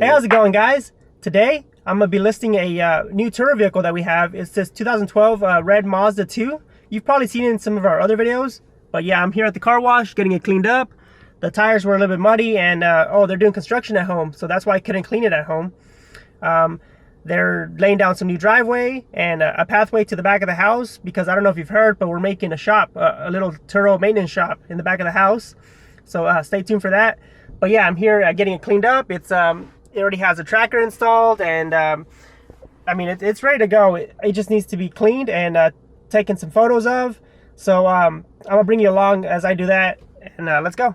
Hey, how's it going, guys? Today I'm gonna be listing a new Turo vehicle that we have. It's this 2012 red Mazda 2. You've probably seen it in some of our other videos, but yeah, I'm here at the car wash getting it cleaned up. The tires were a little bit muddy, and oh, they're doing construction at home, so that's why I couldn't clean it at home. They're laying down some new driveway and a pathway to the back of the house, because I don't know if you've heard, but we're making a shop, a little Turo maintenance shop in the back of the house. So stay tuned for that. But yeah, I'm here getting it cleaned up. It already has a tracker installed, and I mean, it's ready to go. It just needs to be cleaned and taken some photos of. So I'm gonna bring you along as I do that, and let's go.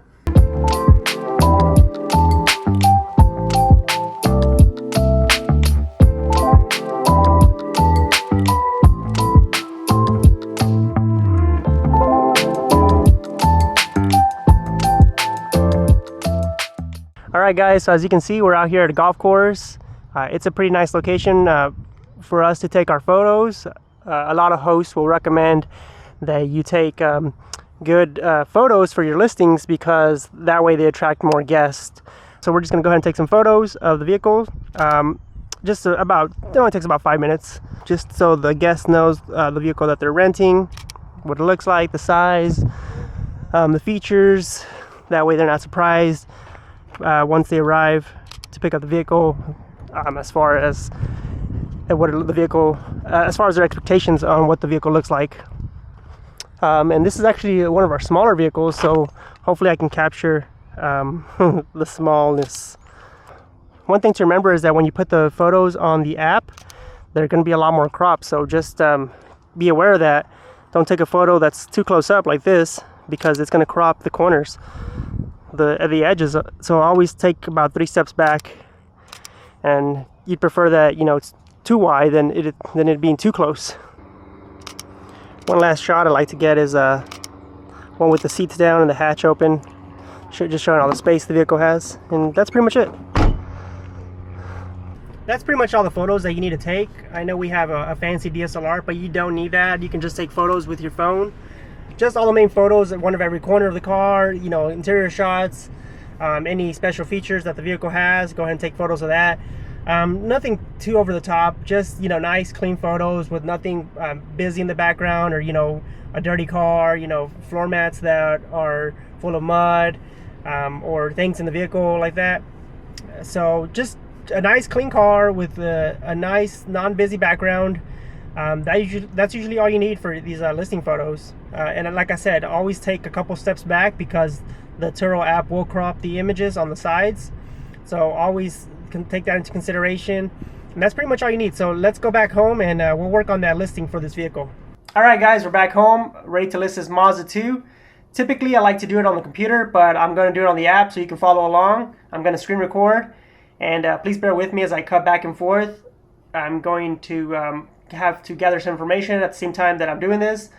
Alright guys, so as you can see, we're out here at a golf course. It's a pretty nice location for us to take our photos. A lot of hosts will recommend that you take good photos for your listings, because that way they attract more guests. So we're just going to go ahead and take some photos of the vehicle. It only takes about 5 minutes, just so the guest knows the vehicle that they're renting, what it looks like, the size, the features. That way they're not surprised once they arrive to pick up the vehicle, as far as as far as their expectations on what the vehicle looks like. And this is actually one of our smaller vehicles, so hopefully I can capture the smallness. One thing to remember is that when you put the photos on the app, they're going to be a lot more cropped, so just be aware of that. Don't take a photo that's too close up like this, because it's going to crop the corners, the edges. So always take about 3 steps back, and you'd prefer that, you know, it's too wide than it being too close. One last shot I like to get is one with the seats down and the hatch open, just showing all the space the vehicle has. And that's pretty much it. That's pretty much all the photos that you need to take. I know we have a fancy DSLR, but you don't need that. You can just take photos with your phone. Just all the main photos, one of every corner of the car, you know, interior shots, any special features that the vehicle has, go ahead and take photos of that. Nothing too over the top, just, you know, nice clean photos with nothing busy in the background, or, you know, a dirty car, you know, floor mats that are full of mud, or things in the vehicle like that. So just a nice clean car with a nice non-busy background. That's usually all you need for these listing photos. And like I said, always take a couple steps back, because the Turo app will crop the images on the sides. So always can take that into consideration. And that's pretty much all you need. So let's go back home, and we'll work on that listing for this vehicle. Alright guys, we're back home, ready to list this Mazda 2. Typically I like to do it on the computer, but I'm going to do it on the app so you can follow along. I'm going to screen record, and please bear with me as I cut back and forth. I'm going to have to gather some information at the same time that I'm doing this.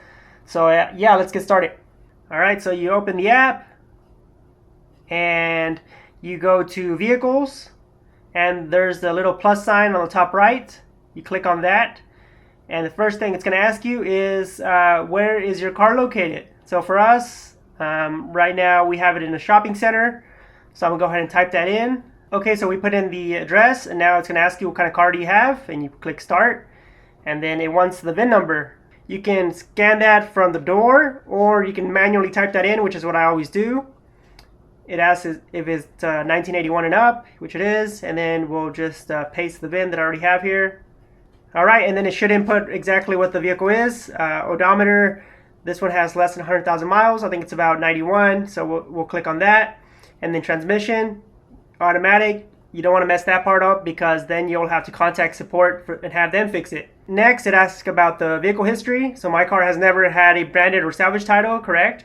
So yeah, let's get started. Alright, so you open the app and you go to vehicles, and there's the little plus sign on the top right. You click on that, and the first thing it's going to ask you is where is your car located. So for us, right now we have it in a shopping center, so I'm going to go ahead and type that in. Okay, so we put in the address, and now it's going to ask you what kind of car do you have, and you click start, and then it wants the VIN number. You can scan that from the door, or you can manually type that in, which is what I always do. It asks if it's 1981 and up, which it is, and then we'll just paste the VIN that I already have here. Alright, and then it should input exactly what the vehicle is. Odometer, this one has less than 100,000 miles. I think it's about 91, so we'll click on that. And then transmission, automatic. You don't want to mess that part up, because then you'll have to contact support and have them fix it. Next, it asks about the vehicle history. So my car has never had a branded or salvage title, correct?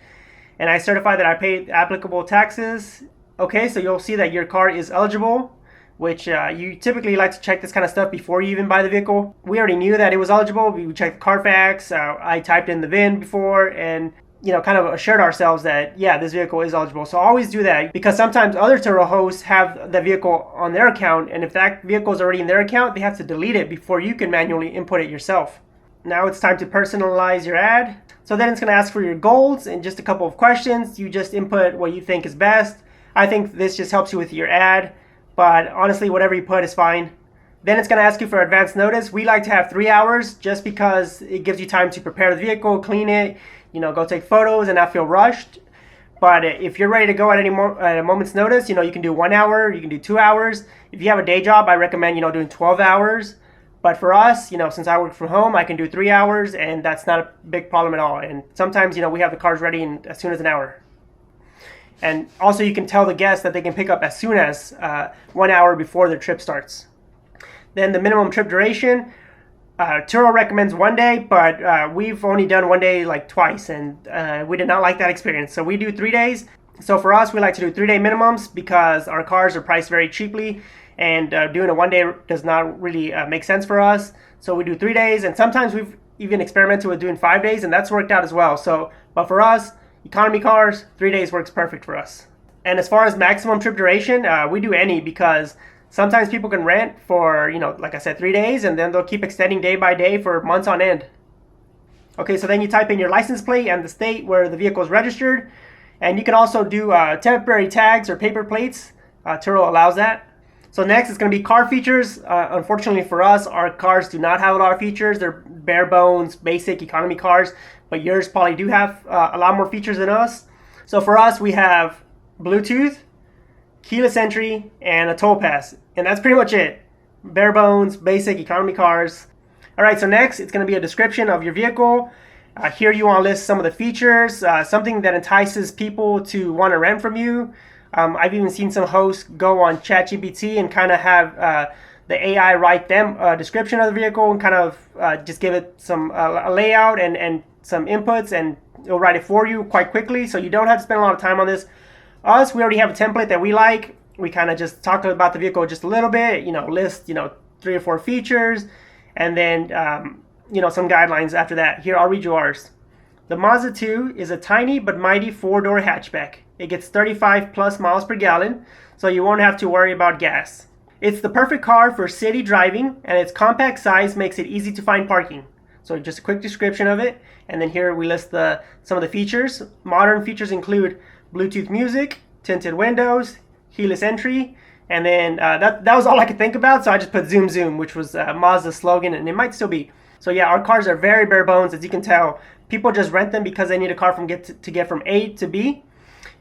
And I certify that I paid applicable taxes. Okay, so you'll see that your car is eligible, which you typically like to check this kind of stuff before you even buy the vehicle. We already knew that it was eligible. We checked the Carfax. I typed in the VIN before, and you know, kind of assured ourselves that, yeah, this vehicle is eligible. So always do that, because sometimes other Turo hosts have the vehicle on their account, and if that vehicle is already in their account, they have to delete it before you can manually input it yourself. Now it's time to personalize your ad. So then it's going to ask for your goals and just a couple of questions. You just input what you think is best. I think this just helps you with your ad. but honestly, whatever you put is fine. Then it's going to ask you for advance notice. We like to have 3 hours just because it gives you time to prepare the vehicle, clean it, go take photos and not feel rushed. But if you're ready to go at a moment's notice, you can do 1 hour, you can do 2 hours. If you have a day job, I recommend, doing 12 hours. But for us, since I work from home, I can do 3 hours, and that's not a big problem at all. And sometimes, we have the cars ready in as soon as an hour. And also, you can tell the guests that they can pick up as soon as 1 hour before their trip starts. Then the minimum trip duration, Turo recommends 1 day, but we've only done 1 day like twice, and we did not like that experience. So we do 3 days. So for us, we like to do 3 day minimums because our cars are priced very cheaply, and doing a 1 day does not really make sense for us. So we do 3 days, and sometimes we've even experimented with doing 5 days, and that's worked out as well. But for us, economy cars, 3 days works perfect for us. And as far as maximum trip duration, we do any because sometimes people can rent for, like I said, 3 days, and then they'll keep extending day by day for months on end. Okay, so then you type in your license plate and the state where the vehicle is registered. And you can also do temporary tags or paper plates. Turo allows that. So next, it's going to be car features. Unfortunately for us, our cars do not have a lot of features. They're bare bones, basic economy cars. But yours probably do have a lot more features than us. So for us, we have Bluetooth, keyless entry, and a toll pass. And that's pretty much it. Bare bones, basic economy cars. All right, so next it's going to be a description of your vehicle. Here you want to list some of the features, something that entices people to want to rent from you. I've even seen some hosts go on ChatGPT and kind of have the AI write them a description of the vehicle and kind of just give it some a layout and some inputs, and it'll write it for you quite quickly, so you don't have to spend a lot of time on this. Us, we already have a template that we like. We kind of just talk about the vehicle just a little bit, list, 3 or 4 features, and then, some guidelines after that. Here, I'll read you ours. The Mazda 2 is a tiny but mighty 4-door hatchback. It gets 35 plus miles per gallon, so you won't have to worry about gas. It's the perfect car for city driving, and its compact size makes it easy to find parking. So just a quick description of it, and then here we list some of the features. Modern features include Bluetooth music, tinted windows, keyless entry, and then that was all I could think about, so I just put Zoom Zoom, which was Mazda's slogan, and it might still be. So yeah, our cars are very bare bones, as you can tell. People just rent them because they need a car to get from A to B,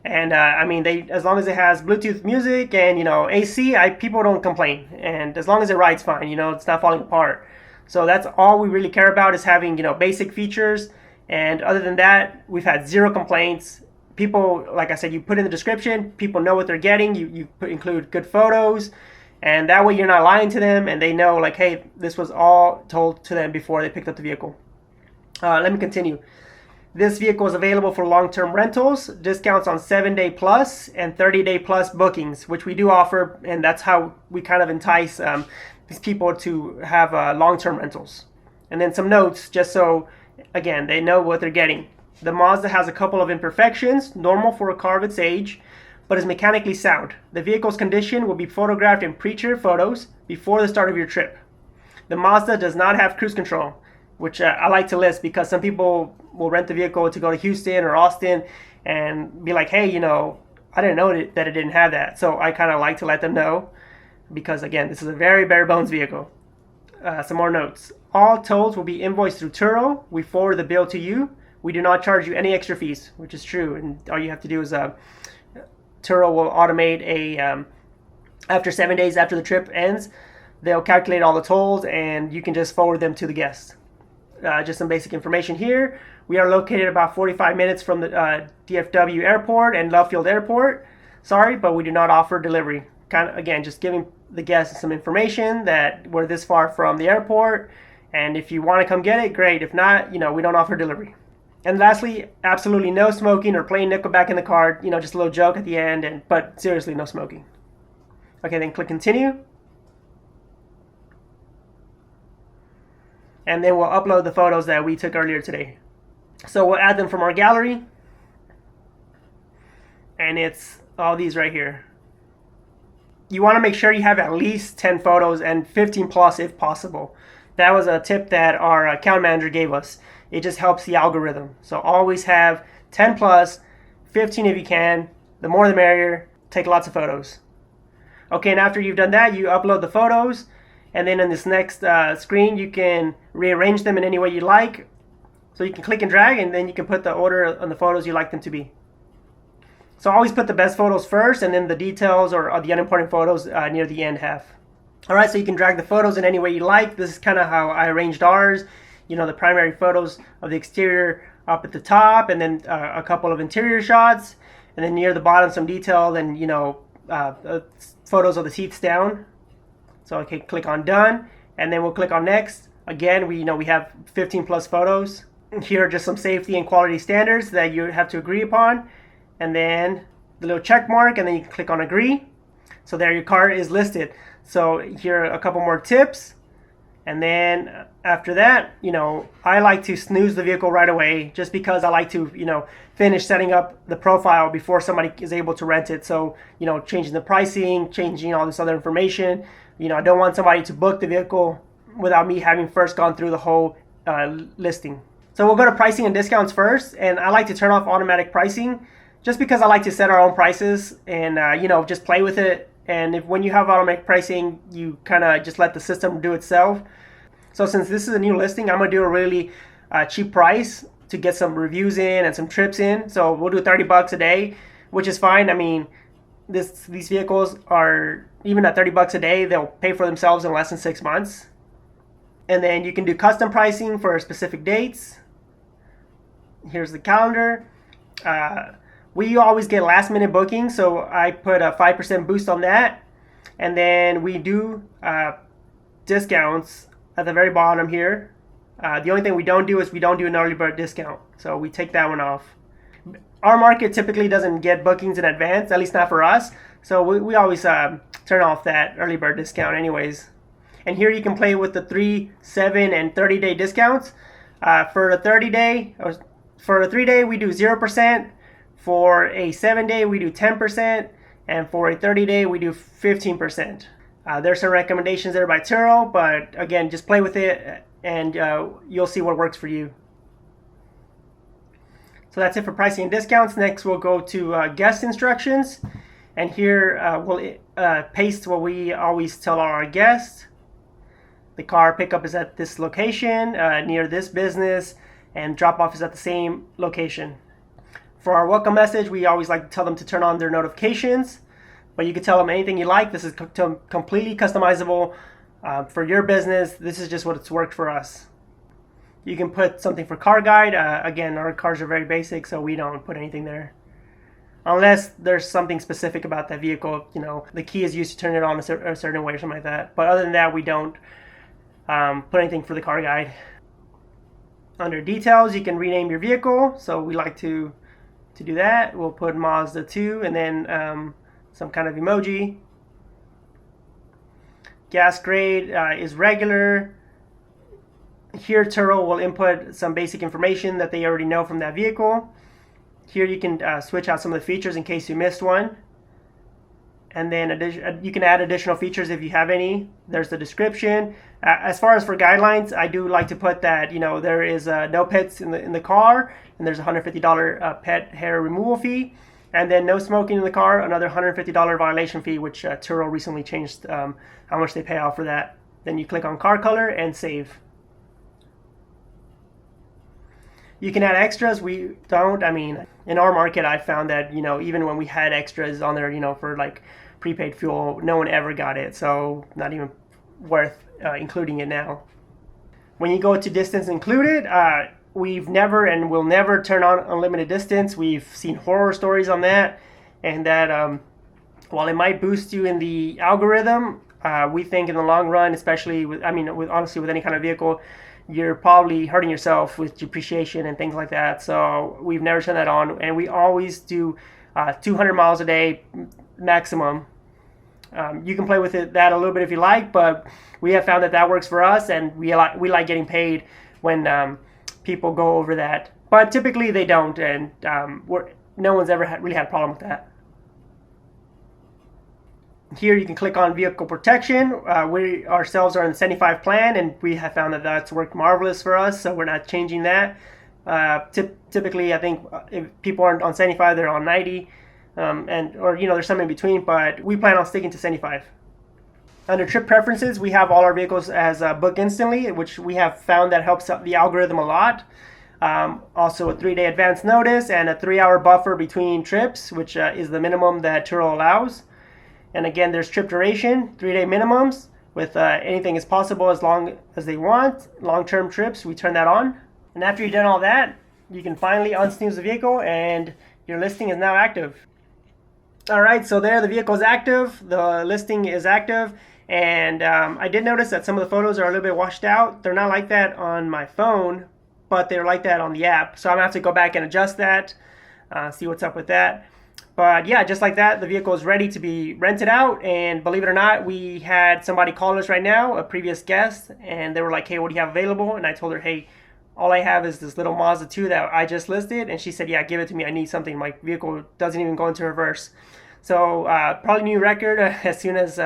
and as long as it has Bluetooth music and AC, people don't complain, and as long as it rides fine, it's not falling apart. So that's all we really care about, is having basic features, and other than that, we've had 0 complaints. People, like I said, you put in the description, people know what they're getting. You include good photos, and that way you're not lying to them, and they know, like, hey, this was all told to them before they picked up the vehicle. Let me continue. This vehicle is available for long-term rentals, discounts on 7-day plus and 30-day plus bookings, which we do offer, and that's how we kind of entice these people to have long-term rentals. And then some notes, just so, again, they know what they're getting. The Mazda has a couple of imperfections, normal for a car of its age, but is mechanically sound. The vehicle's condition will be photographed in pre-trip photos before the start of your trip. The Mazda does not have cruise control, which I like to list because some people will rent the vehicle to go to Houston or Austin and be like, hey, I didn't know that it didn't have that. So I kind of like to let them know because, again, this is a very bare bones vehicle. Some more notes. All tolls will be invoiced through Turo. We forward the bill to you. We do not charge you any extra fees, which is true. And all you have to do is Turo will automate after 7 days after the trip ends, they'll calculate all the tolls and you can just forward them to the guests. Just some basic information here. We are located about 45 minutes from the DFW airport and Love Field Airport. Sorry, but we do not offer delivery. Kind of, again, just giving the guests some information that we're this far from the airport. And if you want to come get it, great. If not, we don't offer delivery. And lastly, absolutely no smoking or playing Nickelback in the car. Just a little joke at the end, but seriously, no smoking. Okay, then click continue. And then we'll upload the photos that we took earlier today. So we'll add them from our gallery. And it's all these right here. You want to make sure you have at least 10 photos and 15 plus if possible. That was a tip that our account manager gave us. It just helps the algorithm. So always have 10 plus, 15 if you can. The more the merrier. Take lots of photos. Okay, and after you've done that, you upload the photos, and then in this next screen, you can rearrange them in any way you like. So you can click and drag, and then you can put the order on the photos you like them to be. So always put the best photos first, and then the details or the unimportant photos near the end half. All right, so you can drag the photos in any way you like. This is kind of how I arranged ours. You know, the primary photos of the exterior up at the top, and then a couple of interior shots, and then near the bottom some detail, and you know, photos of the seats down. So I can click on done, and then we'll click on next. Again, we have 15 plus photos. Here are just some safety and quality standards that you have to agree upon, and then the little check mark, and then you can click on agree. So there, your car is listed. So here are a couple more tips. And then after that, you know, I like to snooze the vehicle right away, just because I like to, you know, finish setting up the profile before somebody is able to rent it. So, you know, changing the pricing, changing all this other information. You know, I don't want somebody to book the vehicle without me having first gone through the whole listing. So we'll go to pricing and discounts first. And I like to turn off automatic pricing just because I like to set our own prices and, you know, just play with it. And when you have automatic pricing, you kind of just let the system do itself. So since this is a new listing, I'm going to do a really cheap price to get some reviews in and some trips in. So we'll do $30 a day, which is fine. I mean, these vehicles are, even at $30 a day, they'll pay for themselves in less than 6 months. And then you can do custom pricing for specific dates. Here's the calendar. We always get last minute bookings, so I put a 5% boost on that. And then we do discounts at the very bottom here. The only thing we don't do is we don't do an early bird discount. So we take that one off. Our market typically doesn't get bookings in advance, at least not for us. So we always turn off that early bird discount anyways. And here you can play with the 3, 7, and 30-day discounts. For the 30-day, for the 3-day we do 0%. For a 7-day, we do 10%, and for a 30-day, we do 15%. There's some recommendations there by Turo, but again, just play with it, and you'll see what works for you. So that's it for pricing and discounts. Next, we'll go to guest instructions, and here we'll paste what we always tell our guests. The car pickup is at this location, near this business, and drop-off is at the same location. For our welcome message, we always like to tell them to turn on their notifications, but you can tell them anything you like. This is completely customizable for your business. This is just what's worked for us. You can put something for car guide. Again, our cars are very basic, so we don't put anything there. Unless there's something specific about that vehicle, you know, the key is used to turn it on a certain way or something like that. But other than that, we don't put anything for the car guide. Under details, you can rename your vehicle. So we like to do that. We'll put Mazda 2 and then some kind of emoji. Gas grade is regular. Here Turo will input some basic information that they already know from that vehicle. Here you can switch out some of the features in case you missed one. And then you can add additional features if you have any. There's the description. As far as for guidelines, I do like to put that, you know, there is no pets in the car, and there's a $150 pet hair removal fee, and then no smoking in the car, another $150 violation fee, which Turo recently changed how much they pay out for that. Then you click on car color and save. You can add extras. We don't. I mean, in our market, I found that, you know, even when we had extras on there, you know, for like prepaid fuel, no one ever got it. So not even worth including it now. When you go to distance included, we've never and will never turn on unlimited distance. We've seen horror stories on that, and that while it might boost you in the algorithm, we think in the long run, especially with, I mean, honestly with any kind of vehicle, you're probably hurting yourself with depreciation and things like that. So we've never turned that on, and we always do 200 miles a day maximum. You can play with that a little bit if you like, but we have found that works for us, and we like getting paid when people go over that. But typically they don't, and no one's ever really had a problem with that. Here you can click on vehicle protection. We ourselves are in the 75 plan, and we have found that that's worked marvelous for us, so we're not changing that. Typically, I think if people aren't on 75, they're on 90. or there's some in between, but we plan on sticking to 75. Under trip preferences, we have all our vehicles as book instantly, which we have found that helps the algorithm a lot. Also a 3-day advance notice and a 3-hour buffer between trips, which is the minimum that Turo allows. And again, there's trip duration, 3-day minimums with anything is possible as long as they want. Long-term trips, we turn that on. And after you've done all that, you can finally unsnooze the vehicle and your listing is now active. All right, so there the vehicle is active, the listing is active, and I did notice that some of the photos are a little bit washed out. They're not like that on my phone, but they're like that on the app. So I'm gonna have to go back and adjust that, see what's up with that. But yeah, just like that, the vehicle is ready to be rented out. And believe it or not, we had somebody call us right now, a previous guest, and they were like, hey, what do you have available? And I told her, hey, all I have is this little Mazda 2 that I just listed. And she said, yeah, give it to me. I need something. My vehicle doesn't even go into reverse. So probably new record as soon as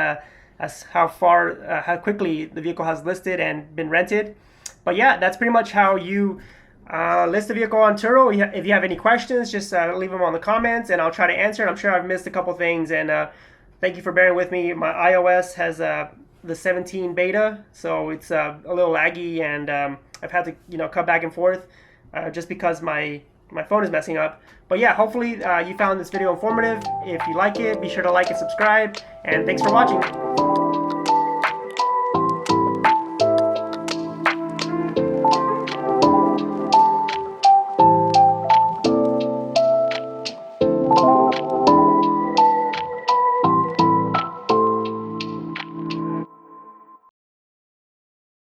how quickly the vehicle has listed and been rented. But yeah, that's pretty much how you list a vehicle on Turo. If you have any questions, just leave them on the comments and I'll try to answer. I'm sure I've missed a couple things, and thank you for bearing with me. My iOS has the 17 beta, so it's a little laggy, and I've had to cut back and forth just because my phone is messing up. But yeah, hopefully you found this video informative. If you like it, be sure to like and subscribe, and thanks for watching.